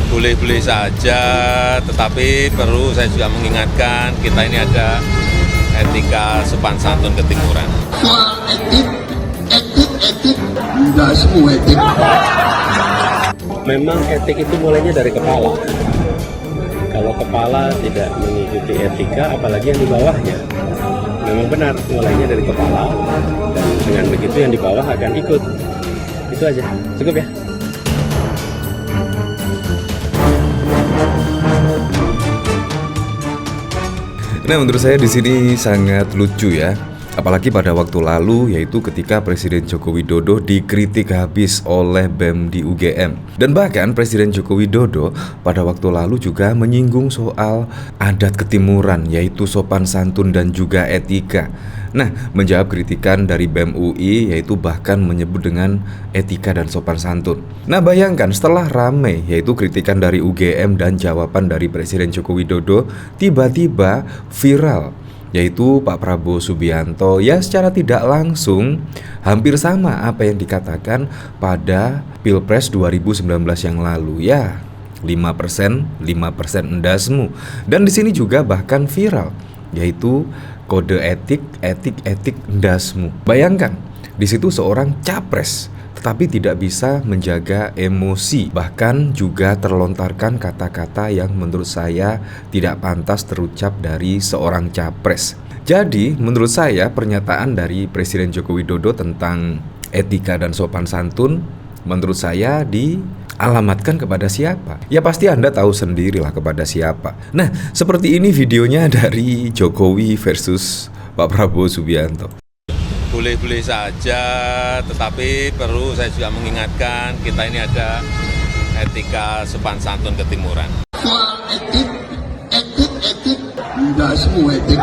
Boleh-boleh saja, tetapi perlu saya juga mengingatkan kita ini ada etika sopan santun ketimuran. Soal etik, tidak semua etik. Memang etik itu mulainya dari kepala. Kalau kepala tidak mengikuti etika, apalagi yang di bawahnya. Memang benar, mulainya dari kepala, dan dengan begitu yang di bawah akan ikut. Itu aja, cukup ya. Nah, menurut saya di sini sangat lucu ya. Apalagi pada waktu lalu, yaitu ketika Presiden Joko Widodo dikritik habis oleh BEM di UGM. Dan bahkan Presiden Joko Widodo pada waktu lalu juga menyinggung soal adat ketimuran, yaitu sopan santun dan juga etika. Nah, menjawab kritikan dari BEM UI, yaitu bahkan menyebut dengan etika dan sopan santun. Nah, bayangkan setelah ramai, yaitu kritikan dari UGM dan jawaban dari Presiden Joko Widodo, tiba-tiba viral, yaitu Pak Prabowo Subianto ya secara tidak langsung hampir sama apa yang dikatakan pada Pilpres 2019 yang lalu ya. 5% endasmu. Dan di sini juga bahkan viral, yaitu kode etik endasmu. Bayangkan, di situ seorang capres tetapi tidak bisa menjaga emosi, bahkan juga terlontarkan kata-kata yang menurut saya tidak pantas terucap dari seorang capres. Jadi menurut saya pernyataan dari Presiden Joko Widodo tentang etika dan sopan santun menurut saya dialamatkan kepada siapa? Ya pasti Anda tahu sendirilah kepada siapa. Nah, seperti ini videonya dari Jokowi versus Pak Prabowo Subianto. Boleh-boleh saja, tetapi perlu saya juga mengingatkan kita ini ada etika sopan santun ketimuran. Soal etik, tidak semua etik.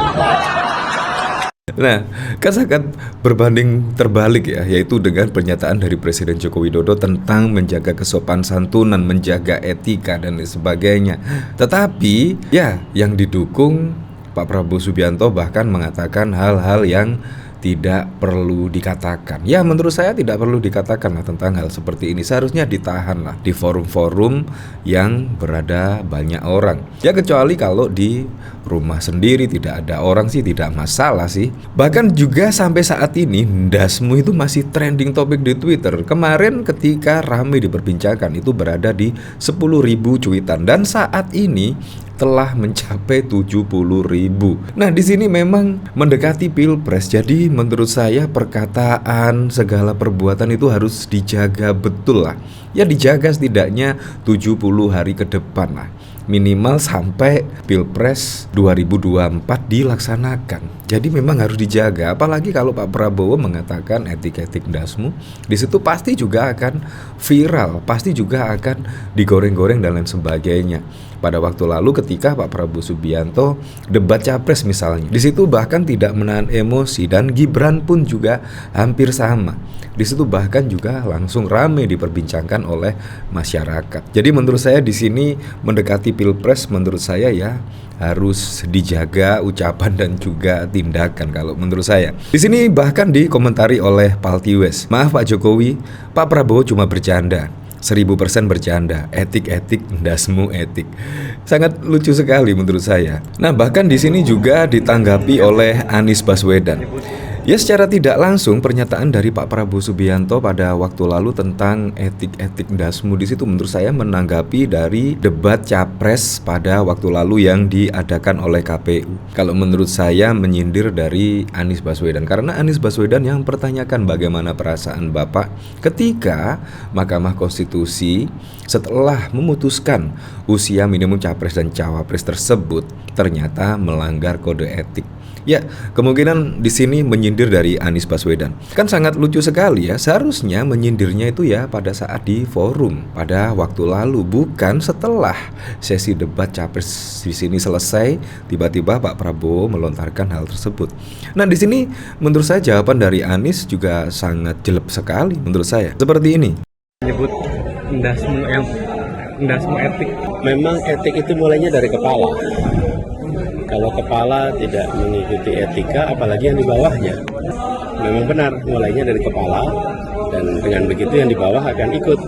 Nah, kan sangat berbanding terbalik ya, yaitu dengan pernyataan dari Presiden Joko Widodo tentang menjaga kesopan santunan, menjaga etika dan lain sebagainya. Tetapi ya, yang didukung Pak Prabowo Subianto bahkan mengatakan hal-hal yang tidak perlu dikatakan. Ya menurut saya tidak perlu dikatakan lah tentang hal seperti ini. Seharusnya ditahan lah di forum-forum yang berada banyak orang. Ya kecuali kalau di rumah sendiri tidak ada orang sih tidak masalah sih. Bahkan juga sampai saat ini ndasmu itu masih trending topik di Twitter. Kemarin ketika ramai diperbincangkan itu berada di 10.000 cuitan dan saat ini telah mencapai 70.000. Nah, di sini memang mendekati Pilpres. Jadi menurut saya perkataan segala perbuatan itu harus dijaga betul lah. Ya dijaga setidaknya 70 hari ke depan lah. Minimal sampai Pilpres 2024 dilaksanakan. Jadi memang harus dijaga. Apalagi kalau Pak Prabowo mengatakan etik ndasmu, di situ pasti juga akan viral, pasti juga akan digoreng-goreng dan lain sebagainya. Pada waktu lalu ketika Pak Prabowo Subianto debat capres misalnya, di situ bahkan tidak menahan emosi dan Gibran pun juga hampir sama. Di situ bahkan juga langsung ramai diperbincangkan oleh masyarakat. Jadi menurut saya di sini mendekati Pilpres menurut saya ya harus dijaga ucapan dan juga tindakan kalau menurut saya. Di sini bahkan dikomentari oleh Paltiwes, maaf Pak Jokowi, Pak Prabowo cuma bercanda. 1000% bercanda, etik ndasmu etik. Sangat lucu sekali menurut saya. Nah, bahkan di sini juga ditanggapi oleh Anies Baswedan. Ya secara tidak langsung pernyataan dari Pak Prabowo Subianto pada waktu lalu tentang etik ndasmu di situ menurut saya menanggapi dari debat capres pada waktu lalu yang diadakan oleh KPU. Kalau menurut saya menyindir dari Anies Baswedan karena Anies Baswedan yang mempertanyakan bagaimana perasaan Bapak ketika Mahkamah Konstitusi setelah memutuskan usia minimum capres dan cawapres tersebut ternyata melanggar kode etik. Ya, kemungkinan di sini menyindir dari Anies Baswedan. Kan sangat lucu sekali ya. Seharusnya menyindirnya itu ya pada saat di forum pada waktu lalu, bukan setelah sesi debat capres di sini selesai tiba-tiba Pak Prabowo melontarkan hal tersebut. Nah, di sini menurut saya jawaban dari Anies juga sangat jelek sekali menurut saya. Seperti ini. Menyebut endasmu etik. Memang etik itu mulainya dari kepala. Kalau kepala tidak mengikuti etika, apalagi yang di bawahnya. Memang benar, mulainya dari kepala, dan dengan begitu yang di bawah akan ikut.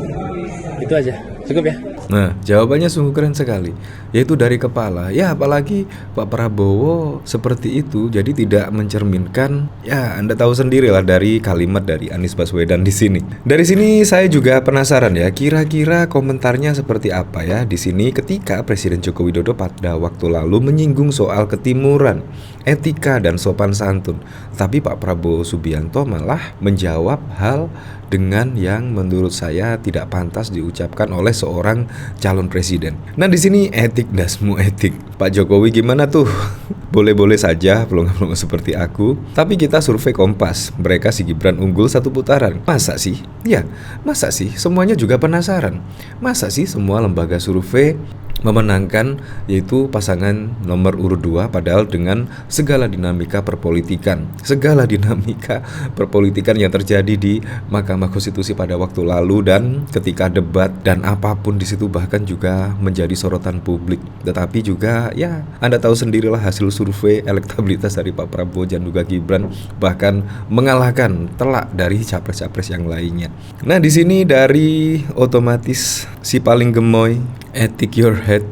Itu aja, cukup ya. Nah, jawabannya sungguh keren sekali, yaitu dari kepala. Ya, apalagi Pak Prabowo seperti itu, jadi tidak mencerminkan, ya Anda tahu sendirilah dari kalimat dari Anies Baswedan di sini. Dari sini saya juga penasaran ya, kira-kira komentarnya seperti apa ya di sini ketika Presiden Joko Widodo pada waktu lalu menyinggung soal ketimuran, etika dan sopan santun. Tapi Pak Prabowo Subianto malah menjawab hal dengan yang menurut saya tidak pantas diucapkan oleh seorang calon presiden. Nah, di sini etik dasmu etik. Pak Jokowi gimana tuh? Boleh-boleh saja, pelongo-pelongo seperti aku. Tapi kita survei Kompas, mereka si Gibran unggul 1 putaran. Masa sih? Ya, masa sih? Semuanya juga penasaran. Masa sih semua lembaga survei memenangkan yaitu pasangan nomor urut 2 padahal dengan segala dinamika perpolitikan yang terjadi di Mahkamah Konstitusi pada waktu lalu dan ketika debat dan apapun di situ bahkan juga menjadi sorotan publik. Tetapi juga ya Anda tahu sendirilah hasil survei elektabilitas dari Pak Prabowo dan juga Gibran bahkan mengalahkan telak dari capres-capres yang lainnya. Nah, di sini dari otomatis si paling gemoy etik your head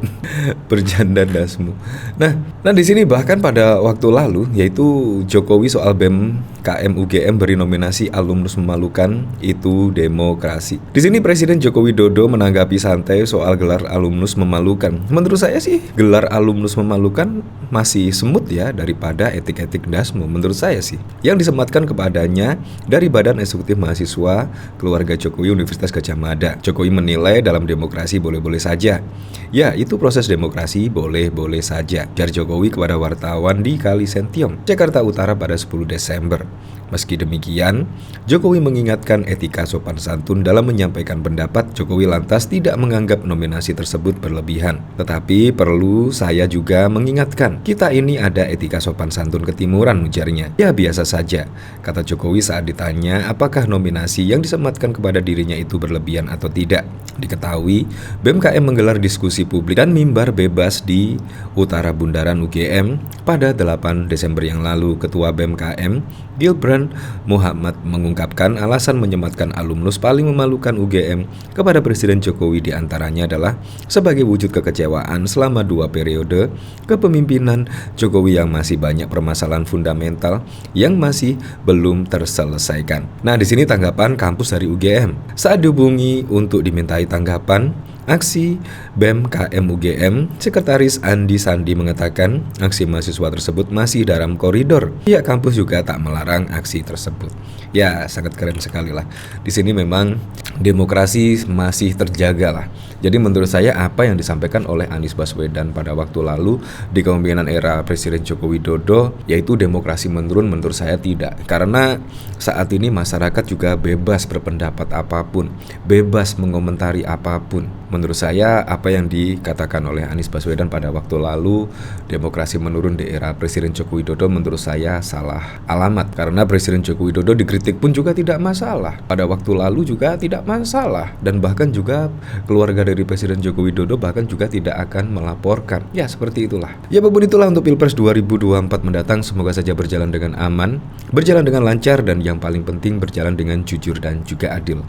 berjanda dasmu. Nah di sini bahkan pada waktu lalu yaitu Jokowi soal BEM KM UGM beri nominasi alumnus memalukan itu demokrasi. Di sini Presiden Joko Widodo menanggapi santai soal gelar alumnus memalukan. Menurut saya sih gelar alumnus memalukan masih semut ya daripada etik-etik dasmu menurut saya sih. Yang disematkan kepadanya dari Badan Eksekutif Mahasiswa Keluarga Jokowi Universitas Gadjah Mada. Jokowi menilai dalam demokrasi boleh-boleh saja. Ya, itu proses demokrasi boleh-boleh saja. Jar Jokowi kepada wartawan di Kali Sentiong, Jakarta Utara pada 10 Desember. Meski demikian, Jokowi mengingatkan etika sopan santun dalam menyampaikan pendapat. Jokowi lantas tidak menganggap nominasi tersebut berlebihan. Tetapi perlu saya juga mengingatkan, kita ini ada etika sopan santun ketimuran, ujarnya. Ya biasa saja, kata Jokowi saat ditanya apakah nominasi yang disematkan kepada dirinya itu berlebihan atau tidak. Diketahui, BMKM menggelar diskusi publik dan mimbar bebas di Utara Bundaran UGM pada 8 Desember yang lalu. Ketua BMKM, Gibran Muhammad mengungkapkan alasan menyematkan alumnus paling memalukan UGM kepada Presiden Jokowi diantaranya adalah sebagai wujud kekecewaan selama 2 periode kepemimpinan Jokowi yang masih banyak permasalahan fundamental yang masih belum terselesaikan. Nah, di sini tanggapan kampus dari UGM saat dihubungi untuk dimintai tanggapan aksi BEM KM UGM, Sekretaris Andi Sandi mengatakan aksi mahasiswa tersebut masih dalam koridor. Pihak kampus juga tak melarang aksi tersebut. Ya, sangat keren sekali lah. Di sini memang demokrasi masih terjaga lah. Jadi menurut saya apa yang disampaikan oleh Anies Baswedan pada waktu lalu di kepemimpinan era Presiden Joko Widodo yaitu demokrasi menurun, menurut saya tidak. Karena saat ini masyarakat juga bebas berpendapat apapun, bebas mengomentari apapun. Menurut saya apa yang dikatakan oleh Anies Baswedan pada waktu lalu demokrasi menurun di era Presiden Joko Widodo menurut saya salah alamat. Karena Presiden Joko Widodo dikritik pun juga tidak masalah, pada waktu lalu juga tidak masalah, dan bahkan juga keluarga dari Presiden Joko Widodo bahkan juga tidak akan melaporkan. Ya seperti itulah. Ya apapun itulah untuk Pilpres 2024 mendatang, semoga saja berjalan dengan aman, berjalan dengan lancar, dan yang paling penting berjalan dengan jujur dan juga adil.